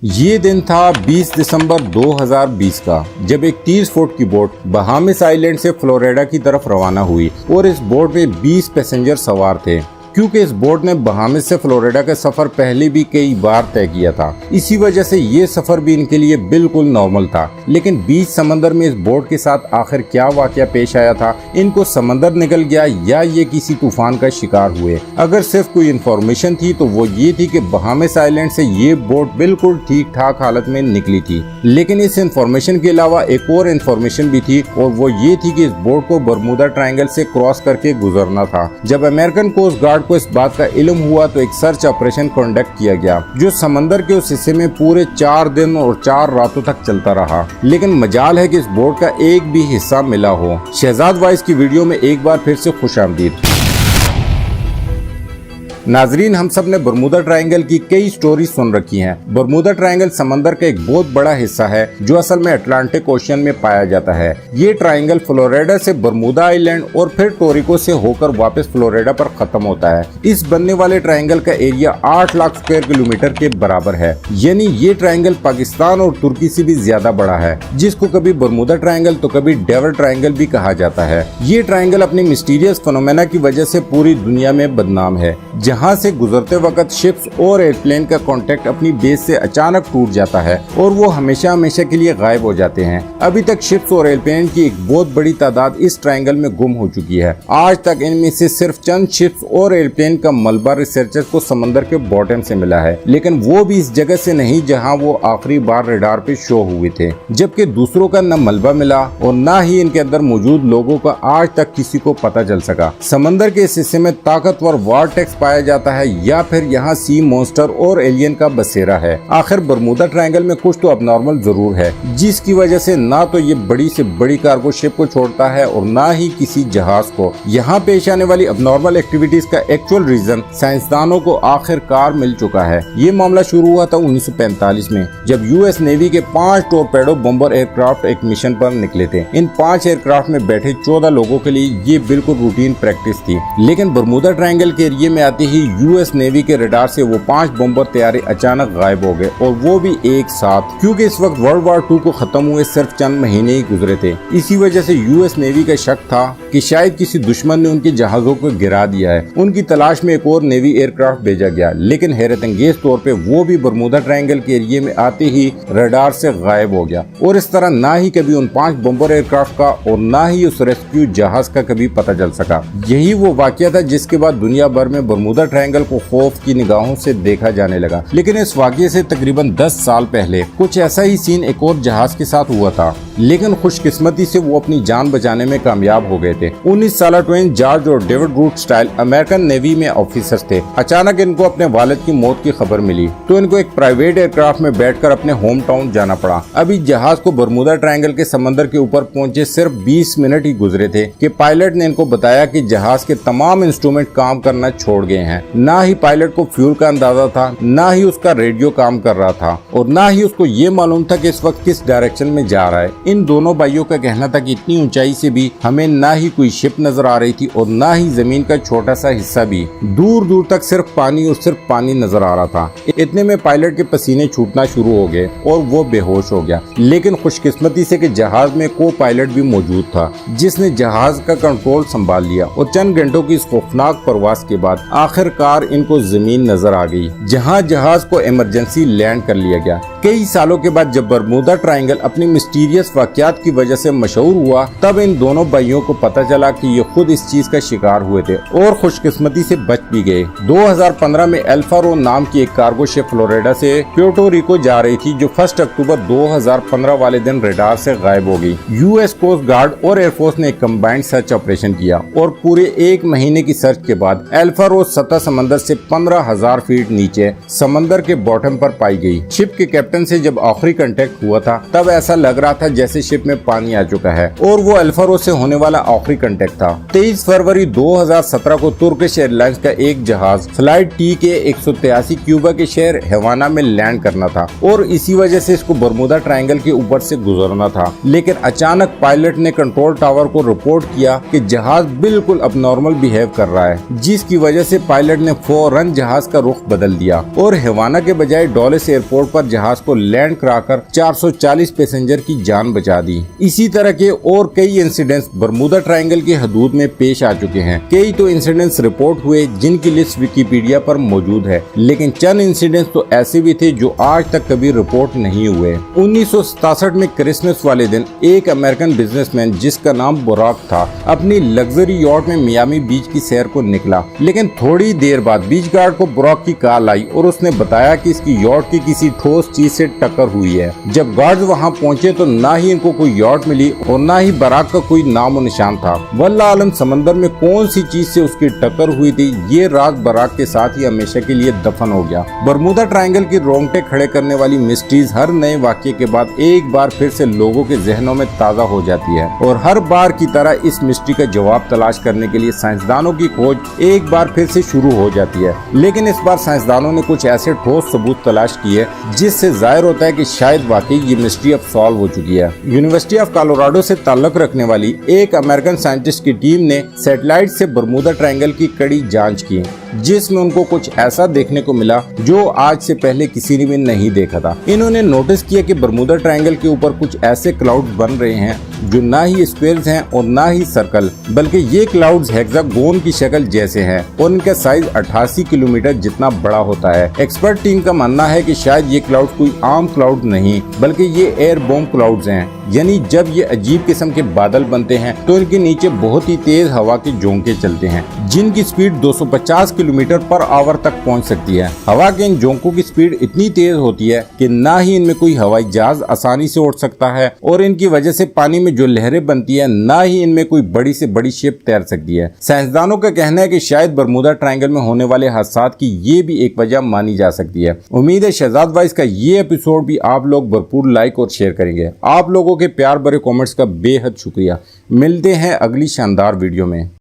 ये दिन था 20 दिसंबर 2020 का, जब एक 30 फुट की बोट बहामिस आइलैंड से फ्लोरिडा की तरफ रवाना हुई और इस बोट में 20 पैसेंजर सवार थे। क्योंकि इस बोट ने बहामिस से फ्लोरिडा का सफर पहले भी कई बार तय किया था, इसी वजह से ये सफर भी इनके लिए बिल्कुल नॉर्मल था। लेकिन बीच समंदर में इस बोट के साथ आखिर क्या वाकया पेश आया था? इनको समंदर निकल गया या ये किसी तूफान का शिकार हुए? अगर सिर्फ कोई इन्फॉर्मेशन थी तो वो ये थी कि बहामिस आइलैंड से ये बोट बिल्कुल ठीक ठाक हालत में निकली थी। लेकिन इस इन्फॉर्मेशन के अलावा एक और इन्फॉर्मेशन भी थी, और वो ये थी कि इस बोट को बरमूदा ट्रायंगल से क्रॉस करके गुजरना था। जब अमेरिकन कोस्ट गार्ड को इस बात का इल्म हुआ तो एक सर्च ऑपरेशन कंडक्ट किया गया, जो समंदर के उस हिस्से में पूरे 4 दिन और 4 रातों तक चलता रहा। लेकिन मजाल है कि इस बोट का एक भी हिस्सा मिला हो। शहजाद वाइस की वीडियो में एक बार फिर से खुशामदीद। नाजरीन, हम सब ने बरमूदा ट्रायंगल की कई स्टोरी सुन रखी हैं। बरमूदा ट्रायंगल समंदर का एक बहुत बड़ा हिस्सा है जो असल में अटलांटिक ओशियन में पाया जाता है। ये ट्रायंगल फ्लोरिडा से बरमूदा आइलैंड और फिर टोरिको से होकर वापस फ्लोरिडा पर खत्म होता है। इस बनने वाले ट्रायंगल का एरिया 8 लाख स्क्वायर किलोमीटर के बराबर है, यानी ये ट्रायंगल पाकिस्तान और तुर्की से भी ज्यादा बड़ा है, जिसको कभी बरमूदा ट्रायंगल तो कभी डेविल ट्रायंगल भी कहा जाता है। ये ट्रायंगल अपनी मिस्टीरियस फिनोमेना की वजह से पूरी दुनिया में बदनाम है, जहाँ से गुजरते वक्त शिप्स और एयरप्लेन का कांटेक्ट अपनी बेस से अचानक टूट जाता है और वो हमेशा हमेशा के लिए गायब हो जाते हैं। अभी तक शिप्स और एयरप्लेन की एक बहुत बड़ी तादाद इस ट्रायंगल में गुम हो चुकी है। आज तक इनमें से सिर्फ चंद शिप्स और एयरप्लेन का मलबा रिसर्चर्स को समंदर के बॉटम से मिला है, लेकिन वो भी इस जगह से नहीं जहाँ वो आखिरी बार रडार पे शो हुए थे। जबकि दूसरों का न मलबा मिला और न ही इनके अंदर मौजूद लोगों का आज तक किसी को पता चल सका। समंदर के इस हिस्से में ताकतवर वार्टेक्स पाया जाता है या फिर यहाँ सी मॉन्स्टर और एलियन का बसेरा है। आखिर बरमूदा ट्रायंगल में कुछ तो अबनॉर्मल जरूर है, जिसकी वजह से ना तो ये बड़ी से बड़ी कार्गो शिप को छोड़ता है और ना ही किसी जहाज को। यहाँ पेश आने वाली अबनॉर्मल एक्टिविटीज का एक्चुअल रीजन साइंसदानों को आखिरकार मिल चुका है। ये मामला शुरू हुआ था 1945 में, जब यूएस नेवी के 5 टोरपेडो बॉम्बर एयरक्राफ्ट एक मिशन पर निकले थे। इन 5 एयरक्राफ्ट में बैठे 14 लोगों के लिए ये बिल्कुल रूटीन प्रैक्टिस थी। लेकिन बरमूदा ट्रायंगल के एरिया में आते ही यूएस नेवी के रडार से वो 5 बॉम्बर तैयारी अचानक गायब हो गए, और वो भी एक साथ, क्योंकि इस वक्त वर्ल्ड वार 2 को खत्म हुए सिर्फ चंद महीने ही गुजरे थे। इसी वजह से यूएस नेवी का शक था कि शायद किसी दुश्मन ने उनके जहाजों को गिरा दिया है। उनकी तलाश में एक और नेवी एयरक्राफ्ट भेजा गया, लेकिन हैरत अंगेज तौर पे वो भी बरमूदा ट्रायंगल के एरिया में आते ही रडार से गायब हो गया। और इस तरह ना ही कभी उन 5 बॉम्बर एयरक्राफ्ट का और ना ही उस रेस्क्यू जहाज का कभी पता चल सका। यही वो वाकया था जिसके बाद दुनिया भर में बरमूदा ट्रायंगल को खौफ की निगाहों से देखा जाने लगा। लेकिन इस वाकये से तकरीबन 10 साल पहले कुछ ऐसा ही सीन एक और जहाज के साथ हुआ था, लेकिन खुशकिस्मती से वो अपनी जान बचाने में कामयाब हो गए थे। 19 साल ट्वेन जॉर्ज और David Root style American navy में ऑफिसर्स थे। अचानक इनको अपने वालिद की मौत की खबर मिली तो इनको एक प्राइवेट एयरक्राफ्ट में बैठकर अपने होम टाउन जाना पड़ा। अभी जहाज को बरमूदा ट्रायंगल के समंदर के ऊपर पहुंचे सिर्फ 20 मिनट ही गुजरे थे कि पायलट ने इनको बताया कि जहाज के तमाम इंस्ट्रूमेंट काम करना छोड़ गए हैं। ना ही पायलट को फ्यूल का अंदाजा था, ना ही उसका रेडियो काम कर रहा था, और ना ही उसको ये मालूम था कि इस वक्त किस डायरेक्शन में जा रहा है। इन दोनों भाइयों का कहना था कि इतनी ऊंचाई से भी हमें ना ही कोई शिप नजर आ रही थी और ना ही जमीन का छोटा सा हिस्सा भी। दूर दूर तक सिर्फ पानी और सिर्फ पानी नजर आ रहा था। इतने में पायलट के पसीने छूटना शुरू हो गए और वो बेहोश हो गया। लेकिन खुशकिस्मती से कि जहाज में को पायलट भी मौजूद था, जिसने जहाज का कंट्रोल संभाल लिया, और चंद घंटों की इस खौफनाक प्रवास के बाद आखिरकार इनको जमीन नजर आ गई, जहां जहाज को इमरजेंसी लैंड कर लिया गया। कई सालों के बाद जब बरमूदा ट्रायंगल अपनी मिस्टीरियस वाकयात की वजह से मशहूर हुआ, तब इन दोनों भाइयों को पता चला कि ये खुद इस चीज का शिकार हुए थे और खुशकिस्मती से बच भी गए। 2015 में अल्फारो नाम की एक कार्गो शिप फ्लोरिडा से प्यूर्टो रिको जा रही थी, जो 1 अक्टूबर 2015 वाले दिन रडार से गायब हो गई। यूएस कोस्ट गार्ड और एयरफोर्स ने एक कंबाइंड सर्च ऑपरेशन किया और पूरे 1 महीने की सर्च के बाद अल्फारो सतह समंदर से 15,000 फीट नीचे समंदर के बॉटम पर पाई गई। शिप के कैप्टन से जब आखिरी कांटेक्ट हुआ था तब ऐसा लग रहा था जैसे शिप में पानी आ चुका है, और वो अल्फारो से होने वाला आखिरी कांटेक्ट था। 23 फरवरी 2017 को तुर्किश एयरलाइंस का एक जहाज फ्लाइट टी के 183 क्यूबा के शहर हवाना में लैंड करना था, और इसी वजह से इसको बरमूदा ट्रायंगल के ऊपर से गुजरना था। लेकिन अचानक पायलट ने कंट्रोल टावर को रिपोर्ट किया कि जहाज बिल्कुल अबनॉर्मल बिहेव कर रहा है, जिसकी वजह से पायलट ने फौरन जहाज का रुख बदल दिया और हवाना के बजाय डॉलेस एयरपोर्ट पर जहाज को लैंड कराकर 440 पैसेंजर की जान बचा दी। इसी तरह के और कई इंसिडेंट्स बरमूदा ट्रायंगल की हदूद में पेश आ चुके हैं। कई तो इंसिडेंट्स रिपोर्ट हुए जिनकी लिस्ट विकिपीडिया पर मौजूद है, लेकिन चंद इंसिडेंट्स तो ऐसे भी थे जो आज तक कभी रिपोर्ट नहीं हुए। 1967 में क्रिसमस वाले दिन एक अमेरिकन बिजनेसमैन जिसका नाम बुराक था अपनी लग्जरी यॉट में मियामी बीच की सैर को निकला, लेकिन थोड़ी देर बाद बीच गार्ड को बुराक की कॉल आई और उसने बताया कि इसकी यॉट की किसी ठोस चीज से टक्कर हुई है। जब गार्ड्स वहां पहुंचे तो ना ही इनको कोई यॉट मिली और ना ही बुराक का कोई नामो निशान था। वल्लाह आलम समंदर में कौन सी चीज से उसकी टक्कर हुई थी, ये राज बुराक के साथ ही हमेशा के लिए दफन हो गया। बरमूदा ट्रायंगल की रोंगटे खड़े करने वाली मिस्ट्रीज हर नए वाक्य के बाद एक बार फिर से लोगों के जहनों में ताज़ा हो जाती है और हर बार की तरह इस मिस्ट्री का जवाब तलाश करने के लिए साइंसदानों की खोज एक बार फिर से शुरू हो जाती है। लेकिन इस बार साइंसदानों ने कुछ ऐसे ठोस सबूत तलाश किए जिससे जाहिर होता है कि शायद वाकई ये मिस्ट्री अब सॉल्व हो चुकी है। यूनिवर्सिटी ऑफ कोलोराडो से ताल्लुक रखने वाली एक अमेरिकन साइंटिस्ट की टीम ने सैटेलाइट से बरमूदा ट्रायंगल की कड़ी जांच की, जिसमें उनको कुछ ऐसा देखने को मिला जो आज से पहले किसी ने भी नहीं देखा था। इन्होंने नोटिस किया कि बरमूदा ट्रायंगल के ऊपर कुछ ऐसे क्लाउड्स बन रहे हैं जो ना ही स्क्वेयर्स हैं और ना ही सर्कल, बल्कि ये क्लाउड्स हेक्सागोन की शक्ल जैसे हैं और इनका साइज 88 किलोमीटर जितना बड़ा होता है। एक्सपर्ट टीम का मानना है कि शायद ये क्लाउड कोई आम क्लाउड नहीं बल्कि ये एयर बॉम्ब क्लाउड्स हैं, यानी जब ये अजीब किस्म के बादल बनते हैं तो इनके नीचे बहुत ही तेज हवा के झोंके चलते हैं जिनकी स्पीड 250 किलोमीटर पर आवर तक पहुंच सकती है। हवा के इन झोंकों की स्पीड इतनी तेज होती है कि ना ही इनमें कोई हवाई जहाज आसानी से उड़ सकता है और इनकी वजह से पानी में जो लहरें बनती है ना ही इनमें कोई बड़ी से बड़ी शिप तैर सकती है। साइंसदानों का कहना है कि शायद बरमूदा ट्रायंगल में होने वाले हादसात की ये भी एक वजह मानी जा सकती है। उम्मीद है शहजाद वाइस का ये एपिसोड भी आप लोग भरपूर लाइक और शेयर करेंगे। आप लोगों के प्यार भरे कमेंट्स का बेहद शुक्रिया। मिलते हैं अगली शानदार वीडियो में।